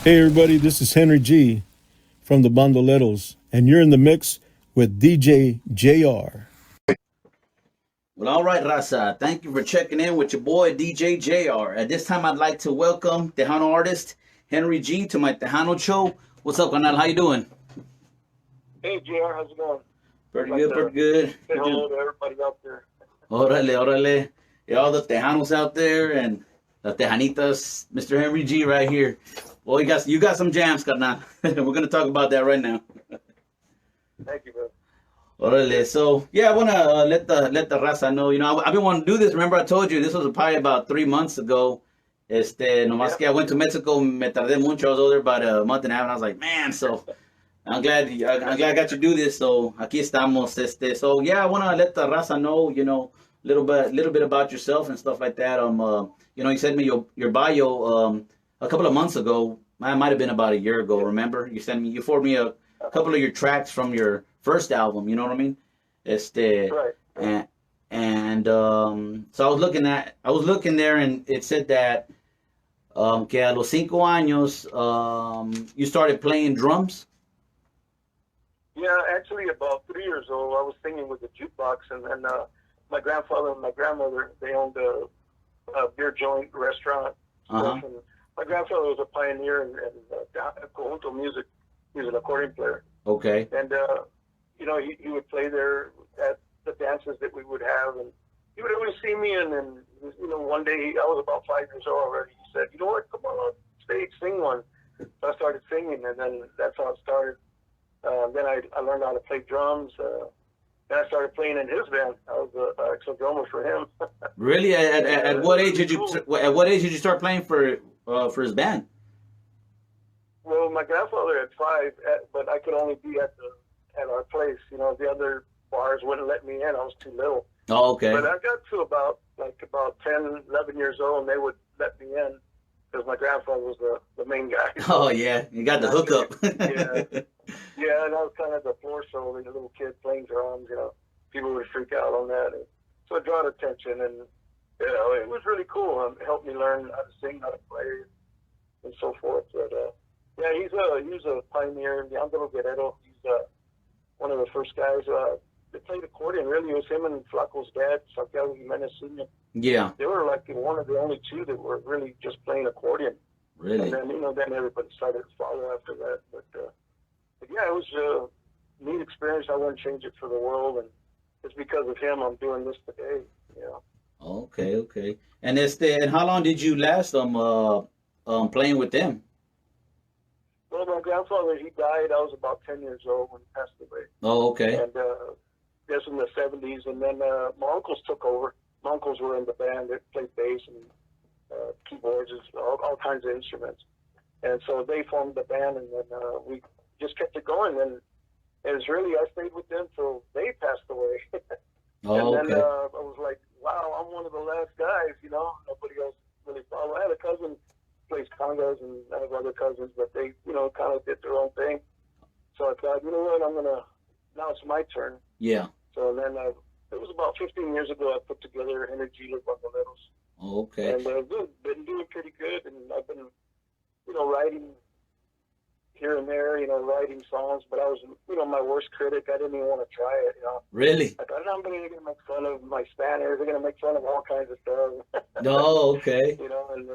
Hey everybody, this is Henry G from the Bandoleros, and you're in the mix with DJ JR. Well, all right, raza. Thank you for checking in with your boy DJ JR. At this time, I'd like to welcome Tejano artist Henry G to my Tejano show. What's up, Canal? How you doing? Hey, JR, how's it going? Pretty I'd like good, to pretty good. say hello to everybody out there. Orale, orale. Yeah, all the Tejanos out there and the Tejanitas, Mr. Henry G right here. Well, you got some jams, carnal. We're gonna talk about that right now. Thank you, man. Orale. So yeah, I wanna let the raza know. I've been wanting to do this. Remember, I told you this was probably about 3 months ago. Nomás que I went to Mexico, me tardé mucho. I was over there about a month and a half, and I was like, man. So I'm glad I got to do this. So aquí estamos. So yeah, I wanna let the raza know. Little bit about yourself and stuff like that. You sent me your bio a couple of months ago. It might have been about a year ago. Remember, you forwarded me a couple of your tracks from your first album. You know what I mean? Right. And so I was looking there, and it said that que a los 5 años you started playing drums. Yeah, actually, about 3 years old, I was singing with the jukebox, and then my grandfather and my grandmother, they owned a beer joint restaurant. Uh huh. And my grandfather was a pioneer in conjunto music. He was an accordion player. Okay. And, he would play there at the dances that we would have, and he would always see me, and then, one day, I was about 5 years old already. He said, you know what, come on stage, sing one. So I started singing, and then that's how it started. Then I learned how to play drums. Then I started playing in his band. I was an extra drummer for him. Really? At what age did you Cool. at what age did you start playing for his band? Well, my grandfather had 5, but I could only be at our place. The other bars wouldn't let me in. I was too little. Oh, okay. But I got to about 10, 11 years old, and they would let me in because my grandfather was the main guy. Oh yeah, you got the hookup. Yeah. Yeah, and I was kind of the floor show, the little kid playing drums, people would freak out on that. And so it drew attention, and, it was really cool. It helped me learn how to sing, how to play, and so forth. But, yeah, he was a pioneer, Leandro Guerrero. He's one of the first guys that played accordion. Really, it was him and Flaco's dad, Santiago Jimenez Sr. Yeah, They were like one of the only two that were really just playing accordion. really. And then, then everybody started to follow after that. But yeah, it was a neat experience. I wouldn't change it for the world, and it's because of him I'm doing this today. Okay, okay. And how long did you last playing with them? Well, my grandfather, he died. I was about 10 years old when he passed away, Oh, okay. and that's in the 70s. And then my uncles took over. My uncles were in the band. They played bass and keyboards, and all kinds of instruments. And so they formed the band, and then we just kept it going. And it was really, I stayed with them till they passed away. Oh, And then okay. I was like, wow, I'm one of the last guys, Nobody else really followed. I had a cousin who plays congas, and I have other cousins, but they, kind of did their own thing. So I thought, you know what, now it's my turn. Yeah. So then it was about 15 years ago I put together Energy Los Bandoleros. Okay. And we've been doing pretty good, and I've been, writing here and there, writing songs, but I was, my worst critic. I didn't even want to try it. Really? I thought, I'm going to make fun of my Spaniards. They're going to make fun of all kinds of stuff. Oh, okay. And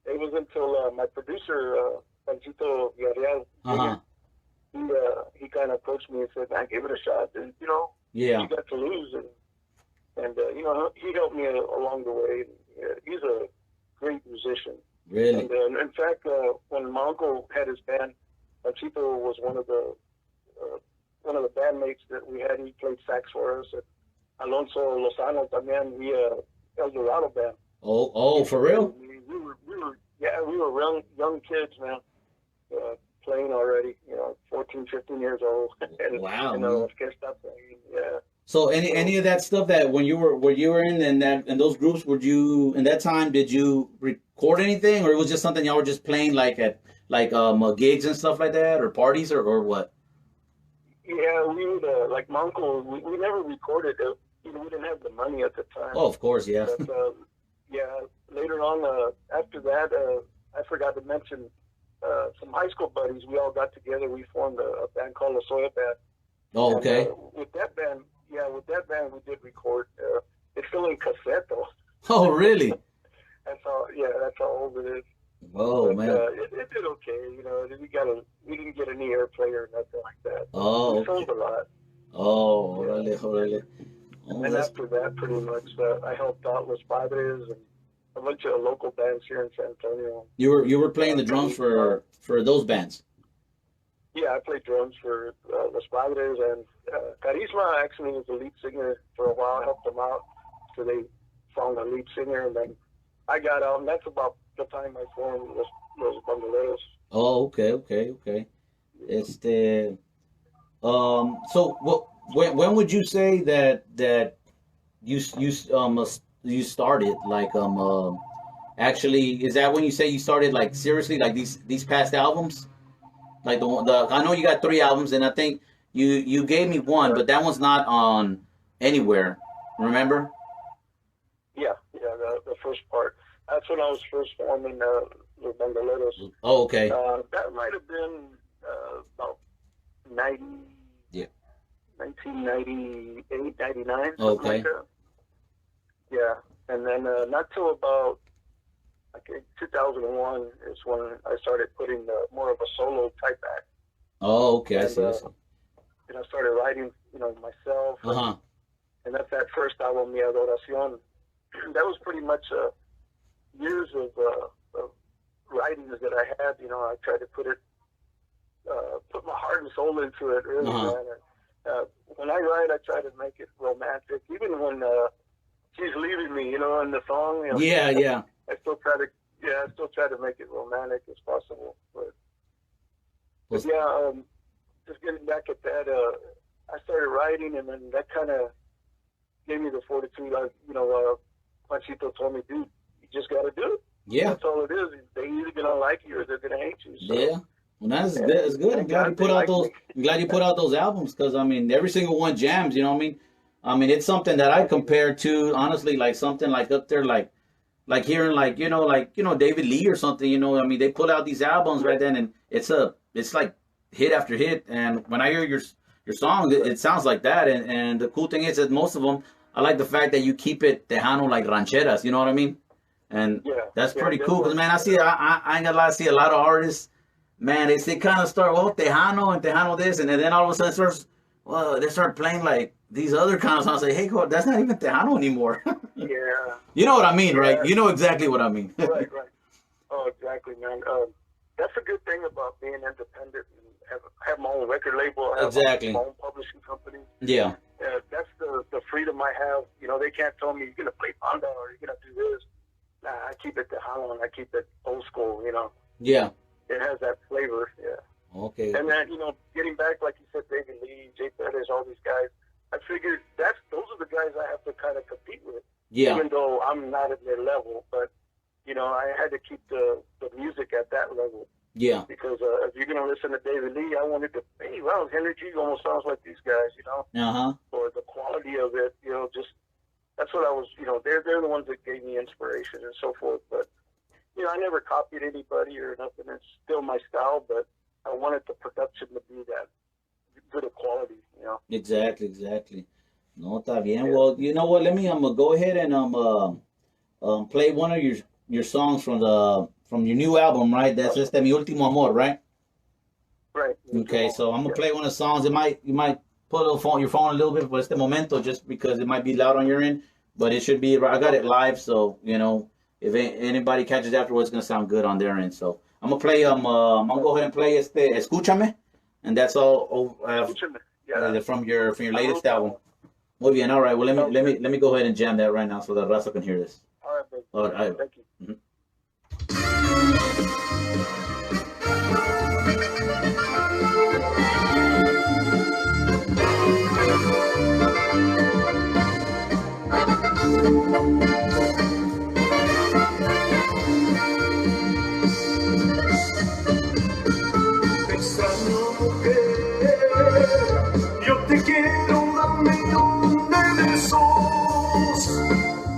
it was until my producer, Panchito Villarreal, Uh huh. he kind of approached me and said, man, give it a shot. And, Yeah. you got to lose. And he helped me along the way. He's a great musician. Really? And in fact, when my uncle had his band, Panchito was one of the bandmates that we had. He played sax for us. Alonso Lozano también, El Dorado band. Oh, for real? We were young kids, man, playing already, 14, 15 years old. And, Wow, man. can't stop playing, yeah. So any of that stuff that when you were in those groups, would you in that time did you record anything, or it was just something y'all were just playing like at gigs and stuff like that, or parties, or what? Yeah, we would, like my uncle, we never recorded it. We didn't have the money at the time. Oh, of course, yeah. But, yeah, later on, after that, I forgot to mention, some high school buddies. We all got together. We formed a band called La Soya Band. Oh, okay. And, with that band, we did record. It's still in cassette though. Oh, really? That's how old it is. Oh, but, man. It did okay. You know, we didn't get any airplay or nothing like that. Oh, we sold a lot. Oh, órale. And then after that, pretty much, I helped out Los Padres and a bunch of local bands here in San Antonio. You were playing the drums for those bands? Yeah, I played drums for Los Padres, and Carisma actually was the lead singer for a while. I helped them out, so they found a lead singer, and then I got out, and that's about the time I formed Los Bandoleros. Oh, okay. So when would you say that you started, like, actually, is that when you say you started, like, seriously, like these past albums? Like the I know you got 3 albums, and I think you gave me one, but that one's not on anywhere. Remember? Yeah, the first part. That's when I was first forming the Bandoleros. Oh, okay. That might have been about 1998, 99. Okay. Like that. Yeah, and then not till about 2001 is when I started putting more of a solo type act. Oh, okay. And, I see. And I started writing, myself. Uh-huh. And that's that first album, Mi Adoración. That was pretty much years of writings that I had. I tried to put my heart and soul into it, really, man. And, when I write, I try to make it romantic. Even when she's leaving me, in the song. Yeah. I still try to make it romantic as possible. But yeah, just getting back at that, I started writing, and then that kind of gave me the fortitude. Panchito told me, dude, you just got to do it. Yeah. That's all it is. They're either gonna like you or they're gonna hate you. So. Yeah. Well, that's good. It's good. I'm glad you put out those albums, because every single one jams. You know what I mean? It's something that I compare to, honestly, like something like up there, like hearing David Lee or something. They put out these albums right then, and it's like hit after hit. And when I hear your songs, it sounds like that. And the cool thing is that most of them, I like the fact that you keep it Tejano, like rancheras. You know what I mean? And that's pretty cool. Because, man, I ain't gonna lie, I see a lot of artists, man, they kind of start, Tejano and Tejano this, and then all of a sudden they start playing like these other kind of songs. Like, hey, that's not even Tejano anymore. Yeah. You know what I mean, right? You know exactly what I mean. Right. Oh, exactly, man. That's a good thing about being independent and have my own record label. Have my own publishing company. Yeah. That's the freedom I have. They can't tell me you're gonna play banda or you're gonna do this. Nah, I keep it Tejano and I keep it old school. Yeah. It has that flavor. Yeah. Okay. And then getting back, like you said, David Lee, Jay Perez, all these guys. I figured those are the guys I have to kind of compete with. Yeah. Even though I'm not at their level, but I had to keep the music at that level. Yeah. Because if you're gonna listen to David Lee, I wanted to. Hey, wow, Henry G almost sounds like these guys, Or the quality of it, just that's what I was. They're the ones that gave me inspiration and so forth. But I never copied anybody or nothing. It's still my style, but I wanted the production to be that good of quality. Exactly. No, está bien. Yeah. Well, you know what? I'm gonna go ahead and play one of your songs from your new album, right? That's Mi Último Amor, right? Right. Okay, so I'm gonna play one of the songs. You might put your phone a little bit for este momento, just because it might be loud on your end, but it should be. I got it live, so if anybody catches afterwards, it's gonna sound good on their end. So I'm gonna play. I'm gonna go ahead and play Escúchame, and that's all from your latest album. Muy bien, all right. Well, let me go ahead and jam that right now so that raza can hear this. All right, thank you. Mm-hmm. Extraño mujer, yo te quiero dar un millón de besos.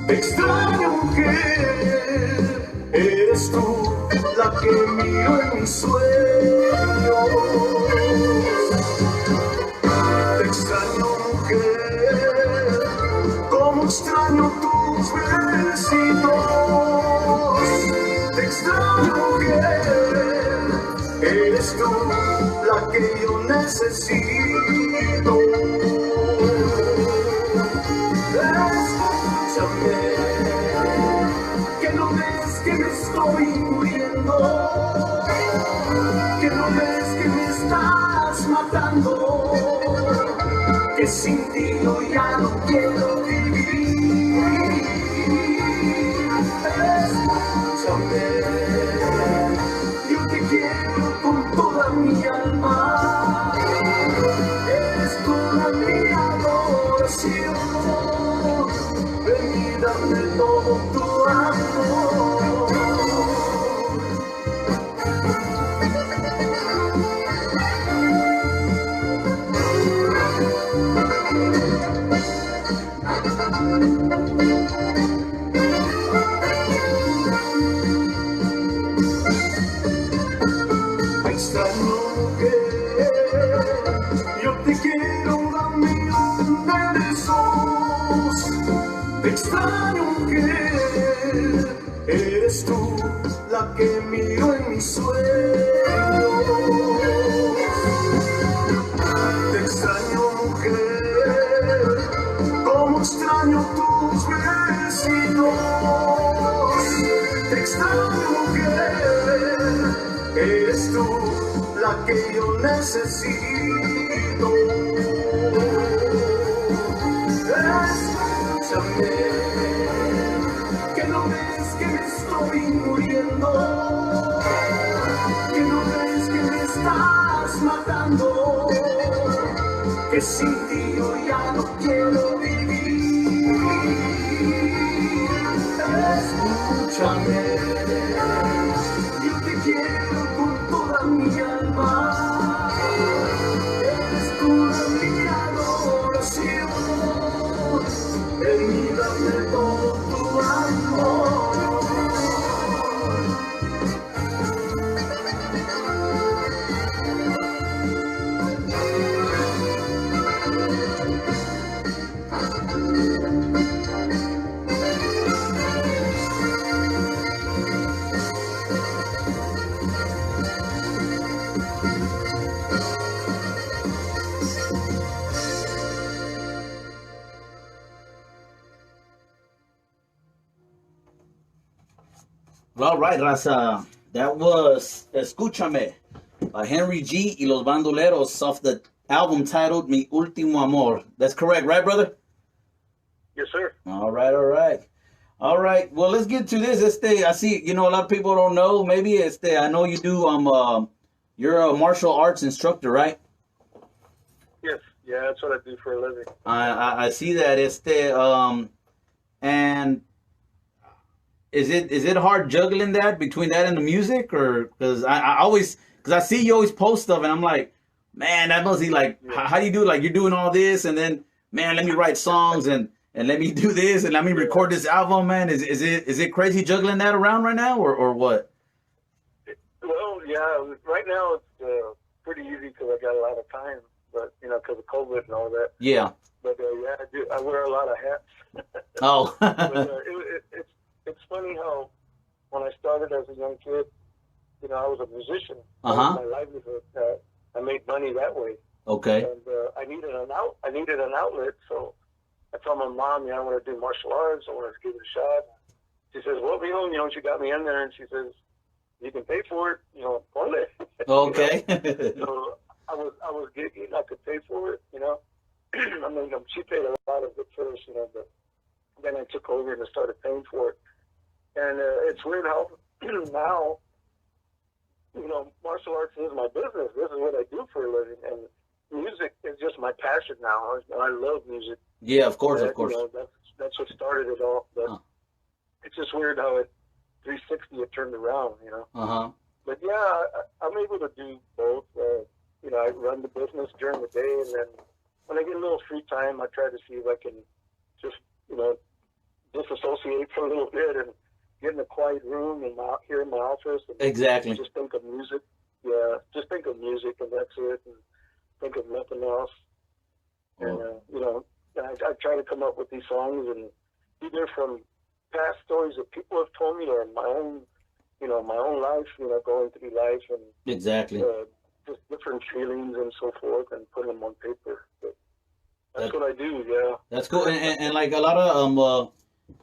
Extraño mujer, eres tú la que miro en mis sueños. Te extraño, mujer, como extraño tus besitos. Te extraño, mujer, eres tú la que yo necesito. Escúchame, que no ves que me estoy muriendo, que no ves que me estás matando, que sin ti yo ya no quiero vivir. Escúchame, yo te quiero con toda mi alma, eres toda mi adoración. Ven y dame todo tu amor. Me extraño, mujer, yo te quiero, dame un besos. Te extraño, mujer, eres tú la que miro en mis sueños. Te extraño, mujer, como extraño tus besitos. Te extraño, mujer, eres tú la que yo necesito. Escúchame, que no ves que me estoy muriendo, que no ves que me estás matando, que sin ti yo ya no quiero vivir. Escúchame, yo te quiero con toda mi alma, eres toda mi adoración. Ven y dame todo tu amor. All right, raza. That was Escúchame by Henry G. y Los Bandoleros off the album titled Mi Último Amor. That's correct, right, brother? Yes, sir. All right, all right. All right. Well, let's get to this. I see, a lot of people don't know. Maybe I know you do you're a martial arts instructor, right? Yes. Yeah, that's what I do for a living. I see that. And is it hard juggling that between that and the music, or because I see you always post stuff and I'm like, man, that must be like, how do you do it? Like you're doing all this and then, man, let me write songs and let me do this and let me record this album, man. Is it crazy juggling that around right now or what? Well, yeah, right now it's pretty easy because I got a lot of time, but because of COVID and all that. Yeah. But yeah, I wear a lot of hats. Oh. But, it's funny how when I started as a young kid, I was a musician. That was my livelihood. I made money that way. Okay. And I needed an outlet, so I told my mom, I want to do martial arts. I want to give it a shot. She says, well, she got me in there, and she says, you can pay for it, ponle. Okay. So I was gigging. I could pay for it, I mean, she paid a lot of it first, but then I took over and I started paying for it. And it's weird how now, martial arts is my business. This is what I do for a living. And music is just my passion now. I love music. Yeah, of course, of course. That's what started it all. But it's just weird how 360 it turned around, But yeah, I'm able to do both. I run the business during the day, and then when I get a little free time, I try to see if I can just, disassociate for a little bit and get in a quiet room here in my office and exactly just think of music. yeah, just think of music and that's it, and think of nothing else. And you know, I try to come up with these songs, and either from past stories that people have told me, or my own, you know, my own life, you know, going through life, and Exactly. just different feelings and so forth, and putting them on paper. But that's what I do. Yeah. That's cool. And like a lot of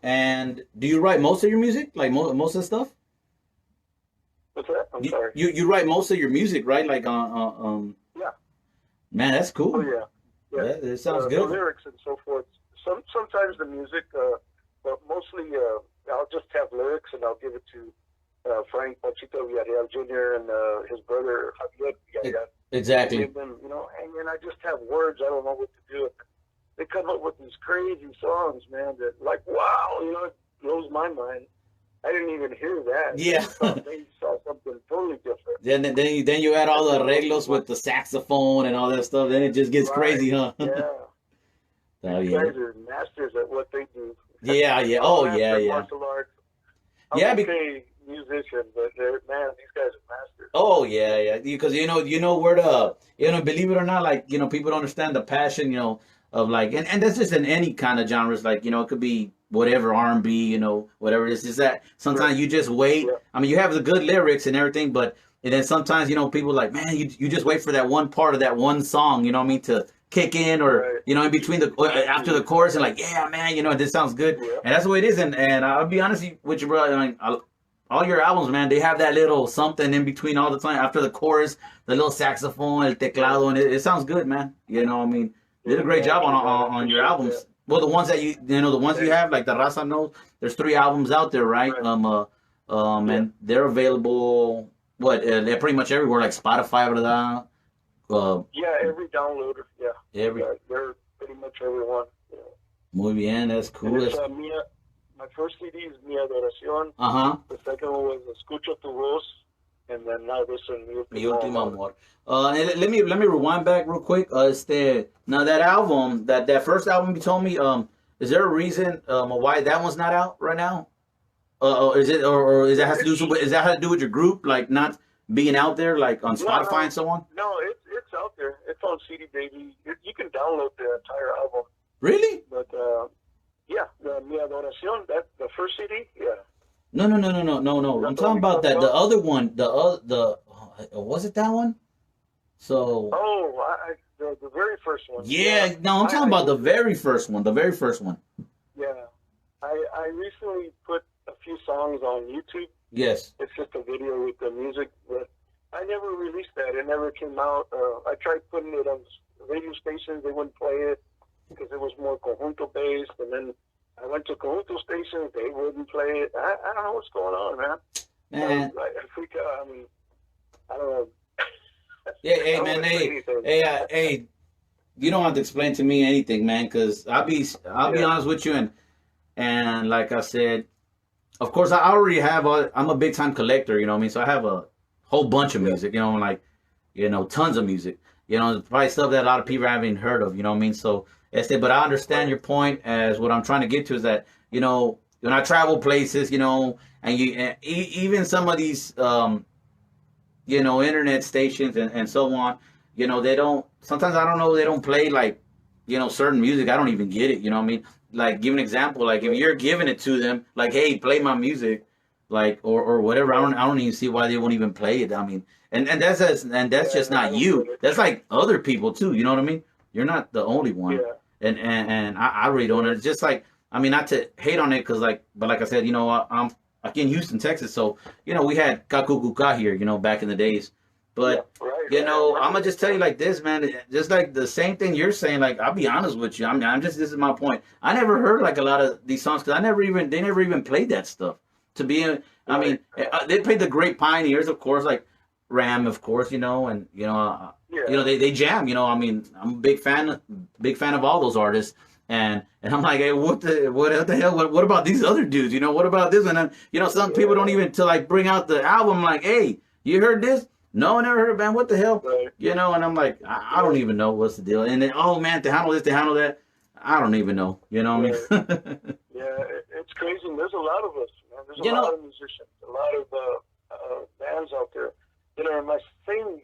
and do you write most of your music? Like most of the stuff? What's that? I'm sorry. You write most of your music, right? Like Yeah. man, that's cool. Oh yeah. Yeah. It sounds The good. lyrics and so forth. Sometimes the music, but mostly I'll just have lyrics and I'll give it to Frank Pachito Villarreal Jr. and his brother Javier Villarreal. Exactly. Give them, you know, and then I just have words. I don't know what to do. They come up with these crazy songs, man. That like, wow, you know, it blows my mind. I didn't even hear that. Yeah. They saw something totally different. Then you add all the arreglos with the saxophone and all that stuff. Then it just gets crazy, huh? Yeah. Oh These yeah. guys are masters at what they do. Yeah, yeah. Oh I'm a yeah, master of yeah. Martial arts. I'm Yeah, okay musician, but man, these guys are masters. Oh yeah, yeah. Because you know where to, believe it or not, like people don't understand the passion, of like, and that's just in any kind of genres. Like it could be whatever R&B, whatever it is. Is that sometimes you just wait. Yeah. I mean, you have the good lyrics and everything, but and then sometimes people like, man, you just wait for that one part of that one song, you know what I mean, to kick in, or Right. in between the after the chorus, and like, yeah, man, this sounds good, Yeah. and that's the way it is. And I'll be honest with you, bro. I mean, all your albums, man, they have that little something in between all the time. After the chorus, the little saxophone, el teclado, and it sounds good, man. You know, I mean, you did a great job on your albums. Well, the ones that the ones you have, like the Raza knows, there's 3 albums out there, right? Right. And they're available. They're pretty much everywhere, like Spotify, ¿verdad? Yeah, every downloader. Yeah. Every. Yeah, they're pretty much everyone. Yeah. Muy bien, that's And cool. it's, my first CD is Mi Adoración. The second one was Escucho Tu Voz, and then now this one, Mi Último Amor. And let me rewind back real quick. Now that album, that first album you told me, is there a reason why that one's not out right now? Is it or is that has to do is that have to do with your group, like not being out there, like on Spotify No. and so on? No, it's out there. It's on CD Baby. You can download the entire album. Really? But yeah, the Mi Adoración, that the first CD, yeah. No. I'm talking about that. The other one, the was it that one? So. Oh, the very first one. Yeah, no, I'm talking about the very first one. The very first one. Yeah, I recently put a few songs on YouTube. Yes. It's just a video with the music, but I never released that. It never came out. I tried putting it on radio stations. They wouldn't play it because it was more conjunto based. And then I went to conjunto stations. They wouldn't play it. I don't know what's going on, man. Man. I freak out. I mean, I don't know. Yeah, hey, man, hey, you don't have to explain to me anything, man, because I'll be honest with you, and like I said, of course, I already have. I'm a big time collector, you know what I mean. So I have a whole bunch of music, tons of music, probably stuff that a lot of people haven't heard of, you know what I mean. So but I understand your point. As what I'm trying to get to is that when I travel places, and even some of these internet stations and so on, they don't, sometimes I don't know, they don't play like, certain music. I don't even get it, you know what I mean? Like, give an example, like if you're giving it to them, like, hey, play my music, like, or whatever, I don't even see why they won't even play it. I mean, and that's just not you. That's like other people too, you know what I mean? You're not the only one. Yeah. And I really don't. It's just like, I mean, not to hate on it, but like I said, I'm in Houston, Texas, so we had Kakukuka here, back in the days. But I'm gonna just tell you like this, man. Just like the same thing you're saying. Like, I'll be honest with you. This is my point. I never heard like a lot of these songs because they never even played that stuff. To be, I mean, they played the great pioneers, of course, like Ram, of course, and they jam. I mean, I'm a big fan of all those artists. And I'm like, hey, what the hell? What about these other dudes? What about this? And then, some people don't even to like bring out the album. Like, hey, you heard this? No, I never heard, man. What the hell? Right. And I'm like, I don't even know what's the deal. And then, oh man, to handle this, to handle that, I don't even know. You know what I mean? Yeah, it's crazy. There's a lot of us, man. There's a lot of musicians, a lot of bands out there. in my same,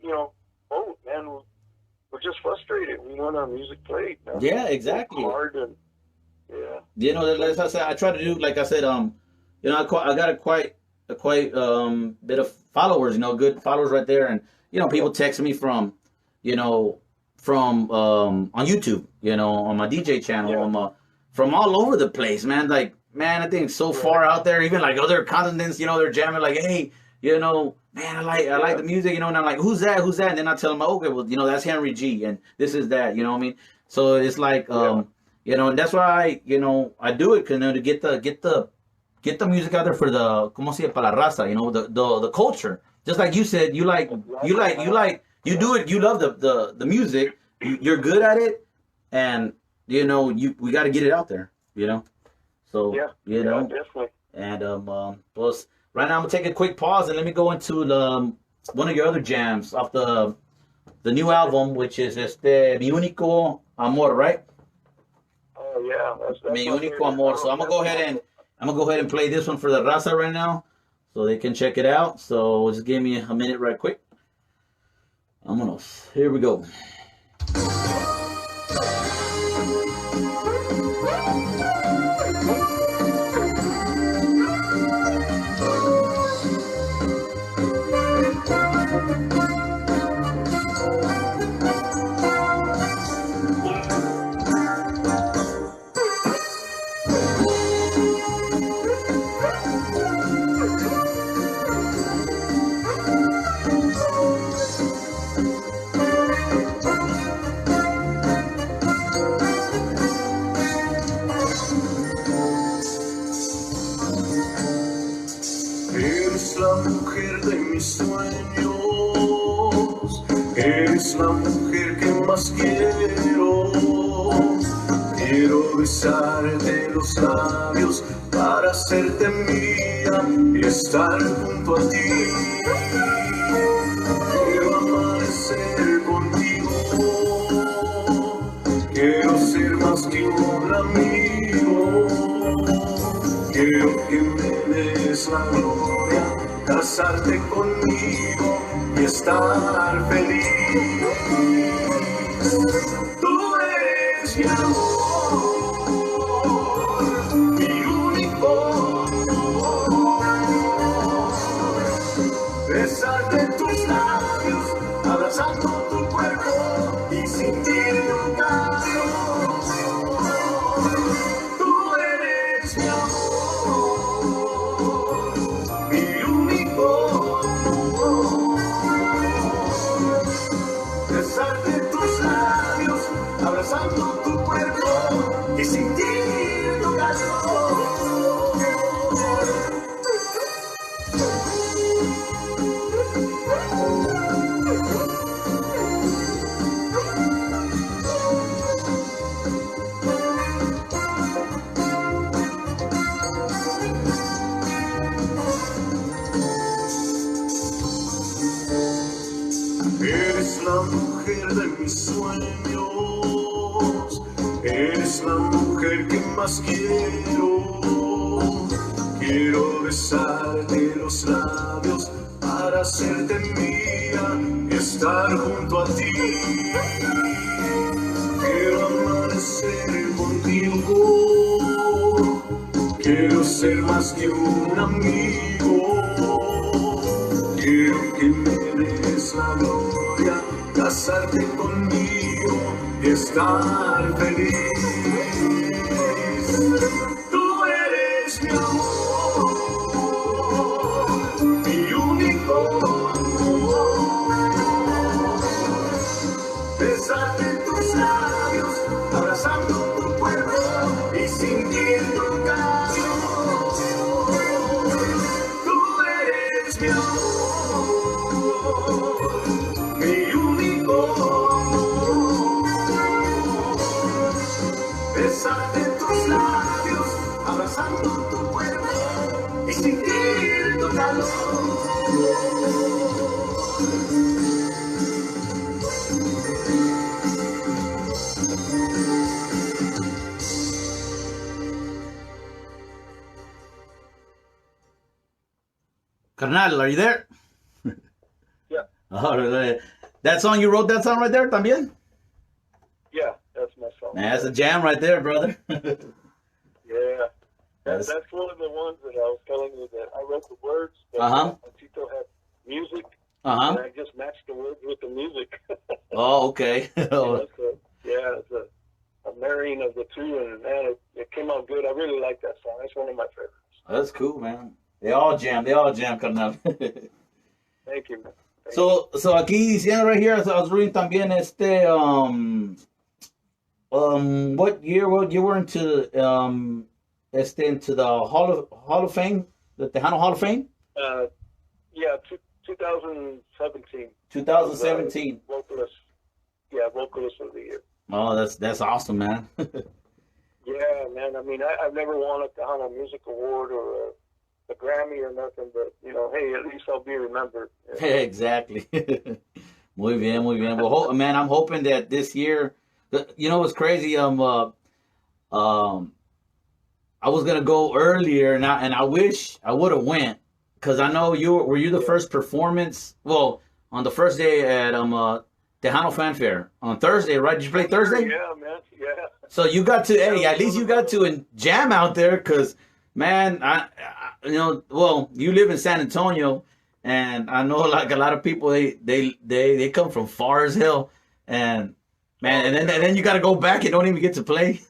boat, man. We're just frustrated. We want our music played. Man. Yeah, exactly. Hard and yeah. As I said, I try to do, like I said, I got a quite bit of followers, good followers right there, and people text me from, on YouTube, on my DJ channel, from all over the place, man. Like, man, I think it's so far out there, even like other continents, they're jamming, like, hey, man, I like the music, and I'm like, who's that? And then I tell them, okay, well, that's Henry G, and this is that, you know what I mean? So it's like, and that's why I do it, to get the music out there for the, como se dice, para la raza, the culture. Just like you said, you do it, you love the music, you're good at it, and we got to get it out there, So definitely. And well, right now I'm gonna take a quick pause and let me go into one of your other jams off the new album, which is Mi Único Amor, right? Oh yeah, that's Mi Único Amor. So I'm gonna go ahead and play this one for the raza right now, so they can check it out. So just give me a minute, right quick. Vámonos. Here we go. Eres la mujer de mis sueños, eres la mujer que más quiero. Quiero besarte los labios para hacerte mía y estar junto a ti. Quiero amanecer contigo, quiero ser más que un amigo. Quiero que me des la gloria, casarte conmigo y estar feliz. Tú eres mi amor, mi único amor. Besarte tus labios, abrazando tu cuerpo y sentir tu calor. Tú eres mi amor. Besarte tus labios, abrazando tu cuerpo y sentir tu calor. Eres la mujer de mis sueños, eres la mujer que más quiero. Quiero besarte los labios para hacerte mía y estar junto a ti. Quiero amanecer contigo, quiero ser más que un amigo. Quiero que me des la gloria, casarte conmigo y estar feliz. Tú eres mi amor, mi único amor. Besarte tus labios, abrazando tu cuerpo y sentir tu calor. Tú eres mi amor. Mi único amor. Besarte tus labios, abrazando tu cuerpo y sentir tu calor. Carnal, are you there? Yeah. Oh, that song you wrote that song right there, también? Yeah, that's my song. Man, that's a jam right there, brother. Yeah. That's- That's one of the ones that I was telling you that I wrote the words, but Uh-huh. Tito had music, Uh-huh. and I just matched the words with the music. Oh, okay. You know, so, yeah, it's a marrying of the two, and man, it came out good. I really like that song. That's one of my favorites. That's cool, man. They all jam, carnal. Thank you, man. Thank So aquí diciendo right here, so I was reading también what year you were into the Hall of Fame, the Tejano Hall of Fame? you. Yeah, 2017. 2017. Vocalist. Vocalist of the year. Oh, that's awesome, man. Yeah, man. I mean, I've never won a Tejano Music Award or a Grammy or nothing, but you know, hey, at least I'll be remembered. Exactly. Muy bien, muy bien. Well, man, I'm hoping that this year, you know what's crazy? I was gonna go earlier, and I wish I would have went, because I know were you the first performance? Well, on the first day at Tejano Fanfare on Thursday, right? Did you play Thursday? Yeah, man. Yeah. So you got to, hey, at least you got to jam out there, because man, well, you live in San Antonio, and I know like a lot of people they come from far as hell, and man, and then you got to go back and don't even get to play,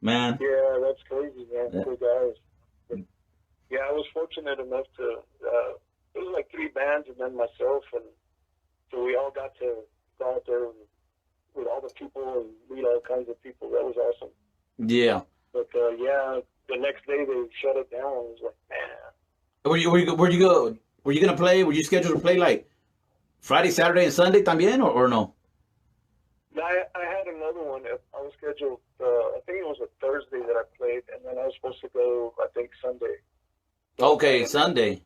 man. Yeah, that's crazy, man. Yeah. Poor guys. But, yeah, I was fortunate enough to. It was like 3 bands and then myself, and so we all got to go out there with all the people and meet all kinds of people. That was awesome. Yeah. But yeah, the next day they shut it down. It was like, man. Were you gonna play? Were you scheduled to play like Friday, Saturday, and Sunday también, or no? I had another one. I was scheduled. I think it was a Thursday that I played, and then I was supposed to go. I think Sunday. Okay, Sunday.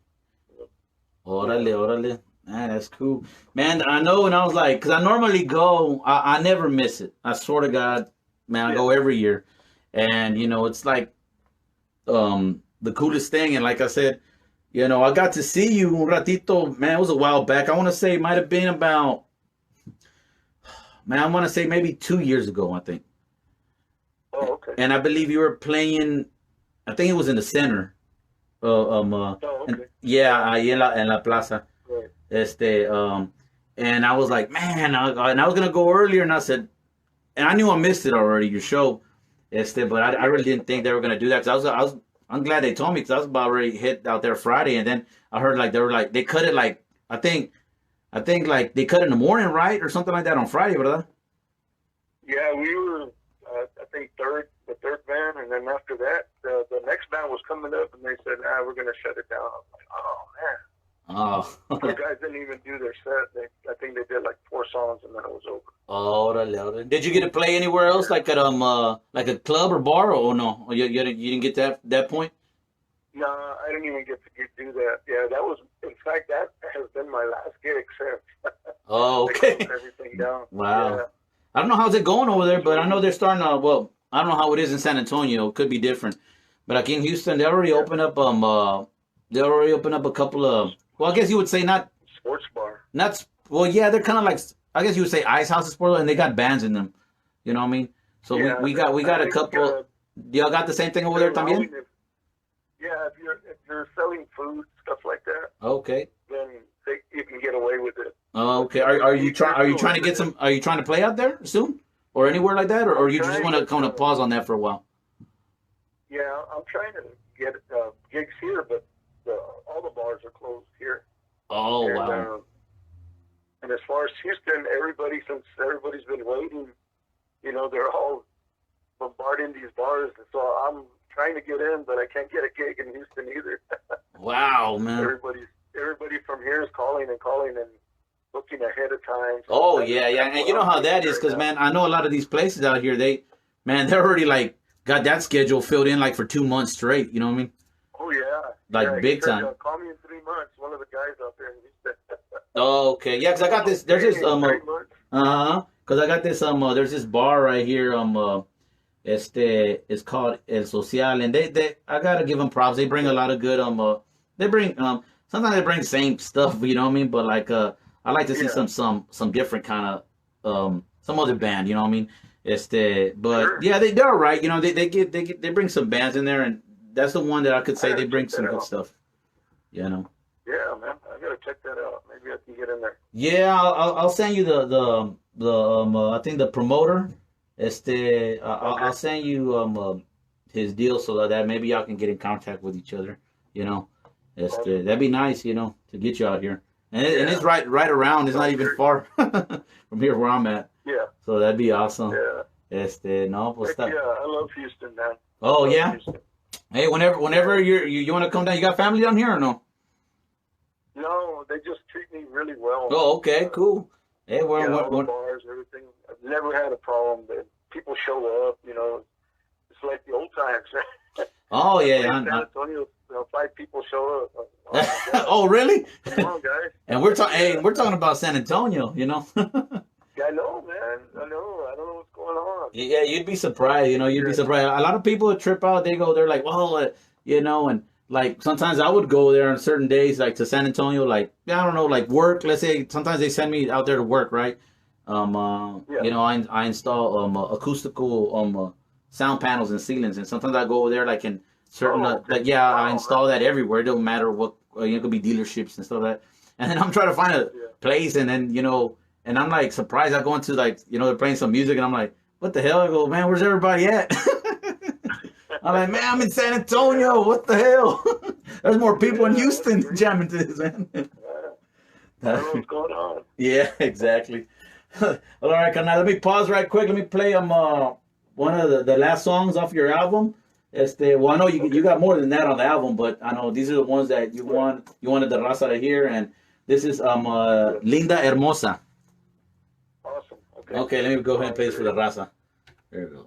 Órale, órale. Man, that's cool. Man, I know, and I was like, because I normally go, I never miss it. I swear to God, man, I go every year. And, you know, it's like the coolest thing. And like I said, you know, I got to see you un ratito, man, it was a while back. I want to say it might have been about, man, I want to say maybe 2 years ago, I think. Oh, okay. And I believe you were playing, I think it was in the center. Oh, okay. Yeah, ahí en la plaza. Right. And I was like, man, and I was gonna go earlier, and I said, and I knew I missed it already, your show, but I really didn't think they were gonna do that. Cause I'm glad they told me, because I was about ready to hit out there Friday, and then I heard like they cut it like I think like they cut it in the morning, right, or something like that on Friday, ¿verdad? Yeah, we were. I think the third band, and then after that, the next band was coming up, and they said, "Nah, we're gonna shut it down." I was like, "Oh man." Oh. The guys didn't even do their set. I think they did like 4 songs and then it was over. Órale. Did you get to play anywhere else, like at like a club or bar, or no? Or you didn't get to that point? No, I didn't even get to do that. Yeah, that was, in fact, that has been my last gig since. Oh, They okay. closed everything down. Wow. Yeah. I don't know how's it going over there, but I know they're starting to. Well, I don't know how it is in San Antonio. It could be different, but like in Houston, they already opened up a couple of. Well, I guess you would say not. Sports bar. Well, yeah, they're kind of like. I guess you would say ice houses, and they got bands in them. You know what I mean? So Yeah, we got I a think, couple. Y'all got the same thing over there también? Yeah, if you're selling food, stuff like that, Okay. then you can get away with it. Oh, okay. Are you trying to get some? Are you trying to play out there soon, or anywhere like that, or you just want to kind of pause on that for a while? Yeah, I'm trying to get gigs here, but all the bars are closed here. Oh, and, wow. And as far as Houston, since everybody's been waiting, you know, they're all bombarding these bars, and so I'm trying to get in, but I can't get a gig in Houston either. Wow, man. Everybody from here is calling and booking ahead of time. So Oh, yeah. And you know how that is, because, man, I know a lot of these places out here, they're already, like, got that schedule filled in, like, for 2 months straight. You know what I mean? Oh, yeah. Like, yeah, big he said, time. Call me in 3 months. One of the guys out there in Houston. Oh, okay. Yeah, because I got this, there's this, 3 months. because I got this, there's this bar right here, it's called El Social, and I gotta give them props. They bring a lot of good, sometimes they bring same stuff, you know what I mean? But like, a I like to see Yeah. some different kind of some other band. You know what I mean? But Sure. yeah, they're all right. You know, they bring some bands in there, and that's the one that I could say they bring some good stuff. You know. Yeah, man, I gotta check that out. Maybe I can get in there. Yeah, I'll send you the I think the promoter. I'll send you his deal so that maybe y'all can get in contact with each other. You know, that'd be nice. You know, to get you out here, and it's right around. It's not even far from here where I'm at. Yeah. So that'd be awesome. Yeah. No, pues Heck yeah, I love Houston, man. Oh I love yeah. Houston. Hey, whenever you want to come down, you got family down here or no? No, they just treat me really well. Oh, okay, cool. Hey, All the bars, everything. I've never had a problem. People show up, you know. It's like the old times, right? Oh yeah. San Antonio, 5 people show up. Oh, my God. Oh really? Come on, guys. And we're talking about San Antonio, you know. Yeah, I know, man. I know. I don't know what's going on. Yeah, you'd be surprised. You know, you'd be surprised. A lot of people trip out. They go, they're like, well, you know, and like sometimes I would go there on certain days, like to San Antonio, like I don't know, like work. Let's say sometimes they send me out there to work, right? You know, I install acoustical sound panels and ceilings, and sometimes I go over there like in certain I install that everywhere. It don't matter what it could be dealerships and stuff like that. And then I'm trying to find a place, and then you know. And I'm like surprised. I go into like, you know, they're playing some music and I'm like, what the hell? I go, man, where's everybody at? I'm like, man, I'm in San Antonio. What the hell? There's more people in Houston jamming to this, man. I don't know what's going on. Yeah, exactly. All right, now let me pause right quick. Let me play one of the last songs off your album. Well, I know you got more than that on the album, but I know these are the ones that you wanted the raza to hear, and this is Linda Hermosa. Awesome. Okay, let me go ahead and play this for the raza. There it goes.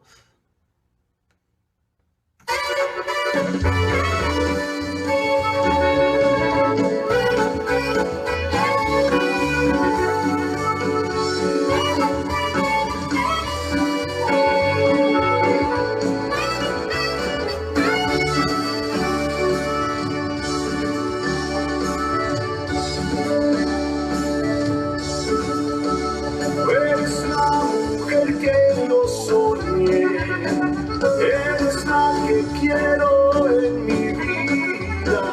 Eres la mujer que yo soñé, eres la que quiero en mi vida.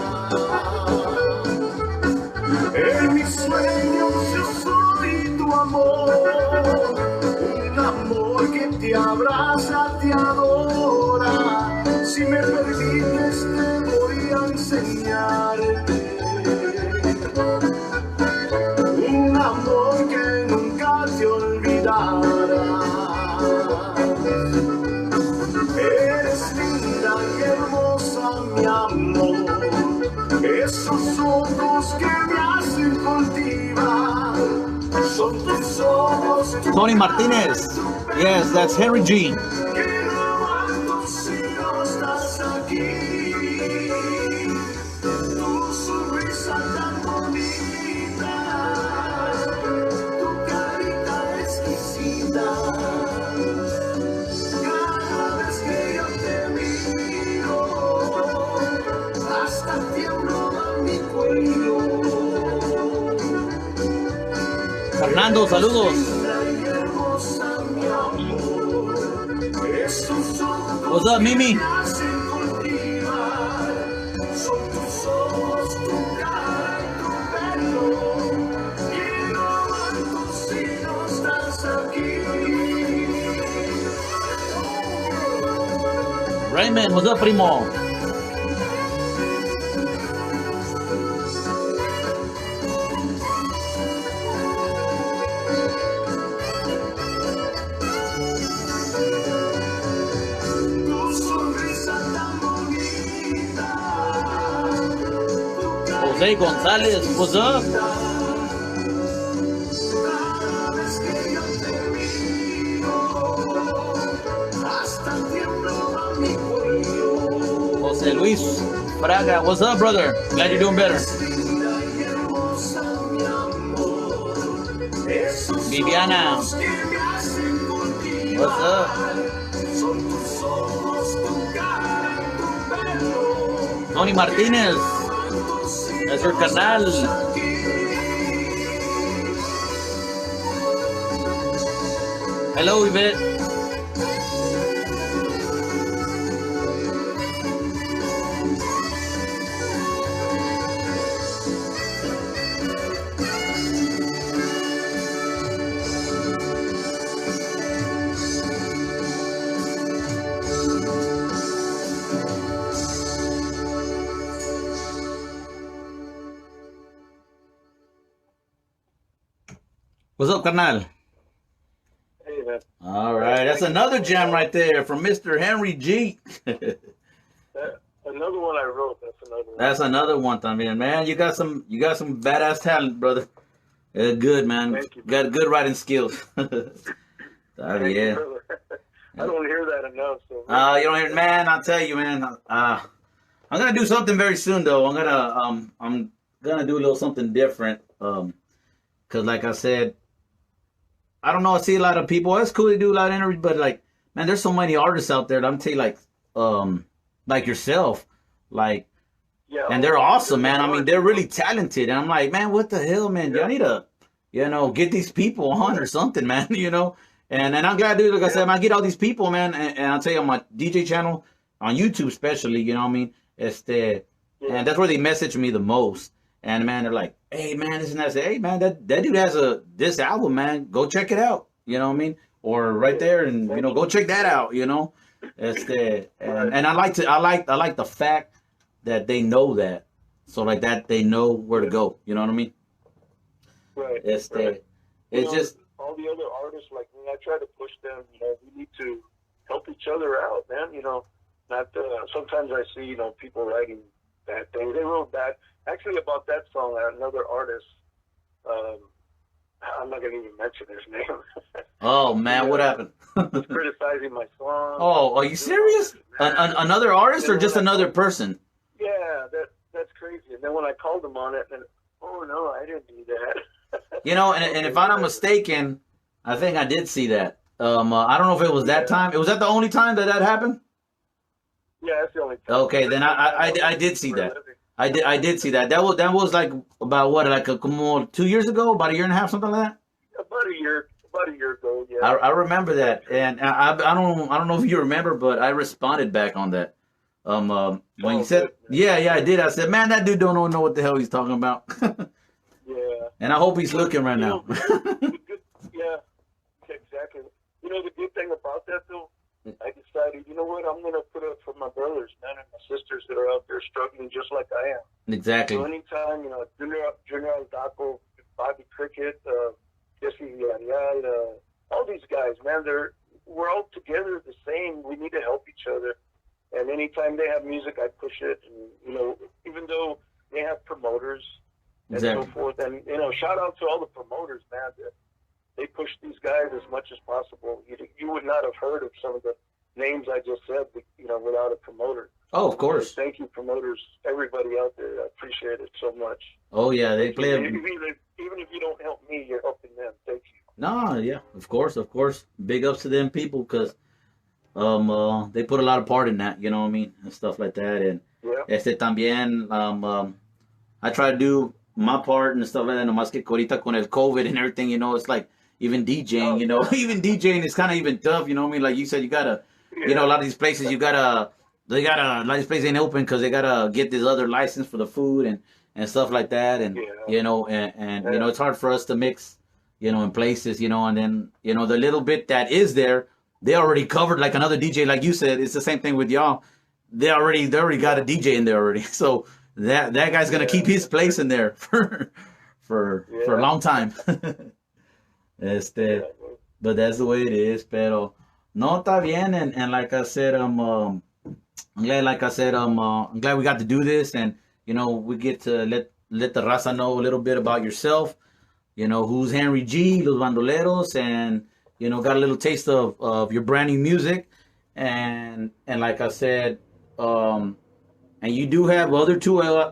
En mis sueños yo soy tu amor, un amor que te abraza, te adora. Si me permites te voy a enseñarte un amor que nunca te olvidará. Eres linda y hermosa, mi amor. Esos ojos que me hacen cultivar son tus ojos. Tony Martinez. Yes, that's Henry G. Que robando si no estás aquí. Tu sonrisa tan bonita. Cada vez que yo te miro, hasta tiembla mi cuello. Fernando, saludos. What's up, Mimi? Son tus ojos, tu cara y tu pelo. Quiero amarte si no estás aquí. Raymond, what's up, primo? Tu sonrisa tan bonita. Jose González, what's up? Cada vez que yo te miro, hasta tiembla mi cuello. Jose Luis Fraga, what's up, brother? Glad you're doing better. Linda y hermosa, mi amor. Esos Viviana, ojos que me hacen cultivar. what's up? Son tus ojos, tu cara y tu pelo. Tony Martinez, that's your canal. Hello, Yvette. What's up, carnal? Hey, man. All right, that's another jam right there from Mr. Henry G. Another one I wrote. That's another one. That's another one, también, man. You got some badass talent, brother. Good, man. Thank you, Got good writing skills. Thank you, Yeah. brother. I don't hear that enough. So You don't hear, man. I'll tell you, man. I'm gonna do something very soon, though. I'm gonna do a little something different. Cause like I said, I don't know. I see a lot of people. It's cool to do a lot of interviews, but like, man, there's so many artists out there that I'm telling you, like yourself, like, yeah, and they're awesome, man. I mean, they're really talented, and I'm like, man, what the hell, man? I need to, get these people on or something, man. And I'm glad, dude. Like I said, man, I get all these people, man, and I'll tell you on my DJ channel, on YouTube especially, you know what I mean? And that's where they message me the most. And man, they're like, hey man, this and that. I say, hey man, that dude has this album, man. Go check it out. You know what I mean? Or right there, and go check that out. And I like the fact that they know that, so like that they know where to go. You know what I mean? Right. It's just all the other artists like me. I try to push them. We need to help each other out, man. Not sometimes I see people writing bad things. They wrote bad. Actually, about that song, another artist. I'm not gonna even mention his name. Oh man, what happened? He's criticizing my song. Oh, are you serious? Another artist or just another person? Yeah, that's crazy. And then when I called him on it, and oh no, I didn't do that. And if I'm not mistaken, I think I did see that. I don't know if it was that time. Was that the only time that happened? Yeah, that's the only time. Okay, then I did see that. I did see that. That was like about what, like como 2 years ago, about a year and a half, something like that. About a year ago. Yeah. I remember that, and I don't know if you remember, but I responded back on that. When you said, yeah, I did. I said, man, that dude don't know what the hell he's talking about. Yeah. And I hope he's looking right now. Yeah, exactly. The good thing about that though, I decided, you know what, I'm gonna put up for my brothers, man, and my sisters that are out there struggling just like I am. Exactly. So anytime, Junior Aldaco, Bobby Cricket, Jesse Villarreal, all these guys, man, we're all together the same. We need to help each other. And anytime they have music, I push it. And even though they have promoters and so forth, and shout out to all the promoters, man. They push these guys as much as possible. You would not have heard of some of the names I just said, without a promoter. Oh, of course. So thank you, promoters, everybody out there. I appreciate it so much. Oh yeah, they play. Even if you don't help me, you're helping them. Thank you. No, yeah, of course. Big ups to them people, because they put a lot of part in that. You know what I mean, and stuff like that. And también I try to do my part and stuff like that. Nomás que ahorita con el COVID and everything, it's like. Even DJing, even DJing is kind of even tough, you know what I mean? Like you said, you gotta, a lot of these places, a lot of these places ain't open because they gotta get this other license for the food and stuff like that. And, it's hard for us to mix, in places, and then, the little bit that is there, they already covered like another DJ, like you said, it's the same thing with y'all. They already got a DJ in there already. So that guy's going to keep his place in there for a long time. But that's the way it is. Pero no, está bien. And like I said, I'm glad we got to do this, and we get to let the raza know a little bit about yourself. Who's Henry G, Los Bandoleros, and got a little taste of your brand new music, and like I said, and you do have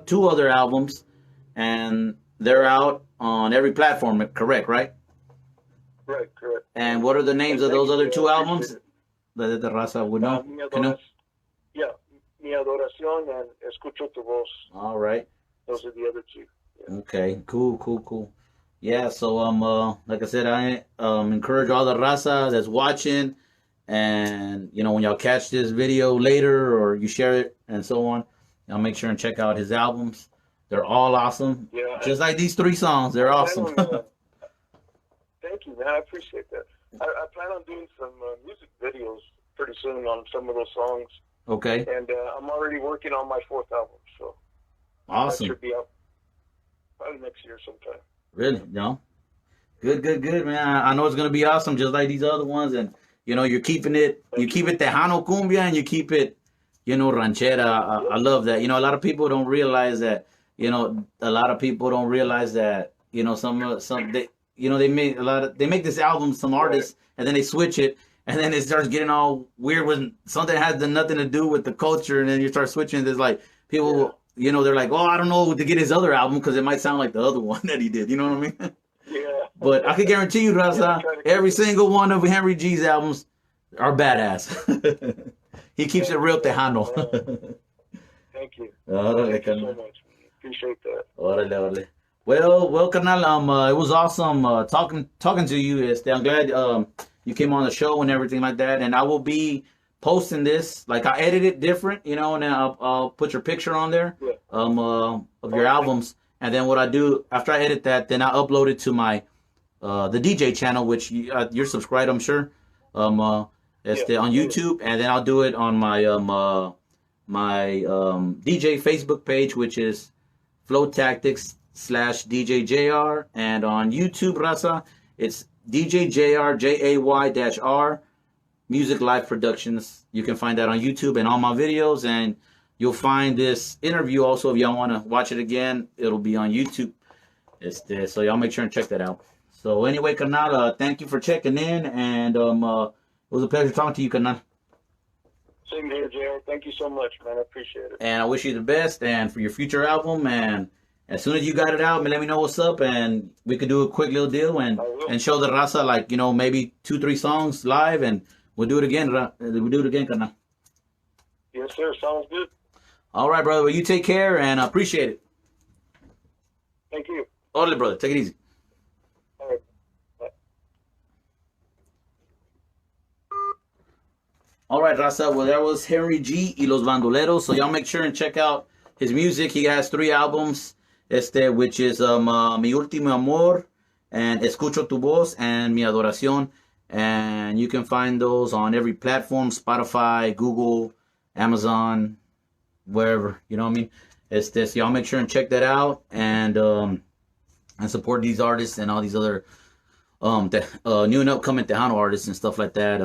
two other albums, and they're out on every platform. Correct, right? Right, correct. And what are the names of those other two albums that the raza would know? Yeah, Mi Adoración and Escucho Tu Voz. All right. Those are the other two. Yeah. Okay, cool. yeah, so like I said, I encourage all the raza that's watching, and when y'all catch this video later or you share it and so on, y'all make sure and check out his albums. They're all awesome. Yeah. Just like these 3 songs, they're awesome. Thank you, man. I appreciate that. I plan on doing some music videos pretty soon on some of those songs. Okay. And I'm already working on my 4th album, so Awesome. that should be out probably next year sometime. Really? No? Good, man. I know it's gonna be awesome, just like these other ones. And you're keeping it. You keep it Tejano cumbia, and you keep it, ranchera. I love that. A lot of people don't realize that. A lot of people don't realize that. Some they make this album, some artists, and then they switch it, and then it starts getting all weird when something has nothing to do with the culture, and then you start switching. There's like people, they're like, oh, I don't know to get his other album because it might sound like the other one that he did. You know what I mean? Yeah. But I can guarantee you, Raza, every single one of Henry G's albums are badass. He keeps it real Tejano. Thank you. Órale, Thank you carnal. so much. Appreciate that. Órale. Well, carnal, it was awesome talking to you. I'm glad you came on the show and everything like that. And I will be posting this. Like, I edit it different, and then I'll put your picture on there of your albums. And then what I do after I edit that, then I upload it to my the DJ channel, which you're subscribed, I'm sure. On YouTube, and then I'll do it on my my DJ Facebook page, which is Flow Tactics /DJ JR, and on YouTube, Raza, it's DJ JR JAY-R Music Live Productions. You can find that on YouTube and all my videos, and you'll find this interview also if y'all want to watch it again. It'll be on YouTube. So y'all make sure and check that out. So anyway, carnal, thank you for checking in, and it was a pleasure talking to you, carnal. Same here, JR. Thank you so much, man. I appreciate it. And I wish you the best, and for your future album, and as soon as you got it out, let me know what's up, and we could do a quick little deal and show the raza, like, maybe 2-3 songs live, and we'll do it again. Carnal. Yes, sir. Sounds good. All right, brother. Well, you take care, and I appreciate it. Thank you. Orale, brother. Take it easy. All right. Bye. All right, raza. Well, that was Henry G y Los Bandoleros. So y'all make sure and check out his music. He has 3 albums, which is Mi Último Amor, and Escucho Tu Voz, and Mi Adoración. And you can find those on every platform: Spotify, Google, Amazon, wherever. You know what I mean? So y'all make sure and check that out, and support these artists and all these other new and upcoming Tejano artists and stuff like that.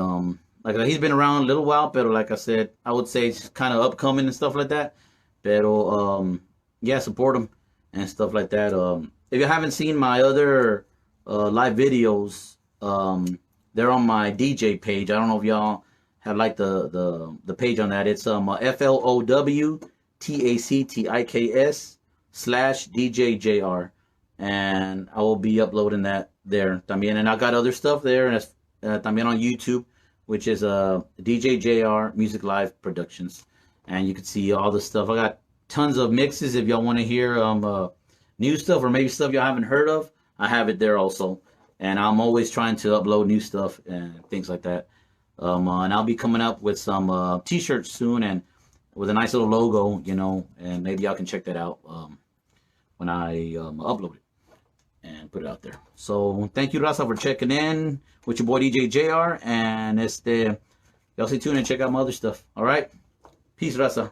Like he's been around a little while, but like I said, I would say it's kind of upcoming and stuff like that. Pero yeah, support him and stuff like that. If you haven't seen my other live videos, they're on my DJ page. I don't know if y'all have liked the page on that. It's FLOWTACTIKS /DJJR, and I will be uploading that there también. And I got other stuff there, and it's también on YouTube, which is DJ JR Music Live Productions, and you can see all the stuff. I got tons of mixes if y'all want to hear new stuff or maybe stuff y'all haven't heard of. I have it there also, and I'm always trying to upload new stuff and things like that. And I'll be coming up with some t-shirts soon, and with a nice little logo, and maybe y'all can check that out when I upload it and put it out there. So thank you, Raza, for checking in with your boy DJ JR, and y'all stay tuned and check out my other stuff. All right, peace, Raza.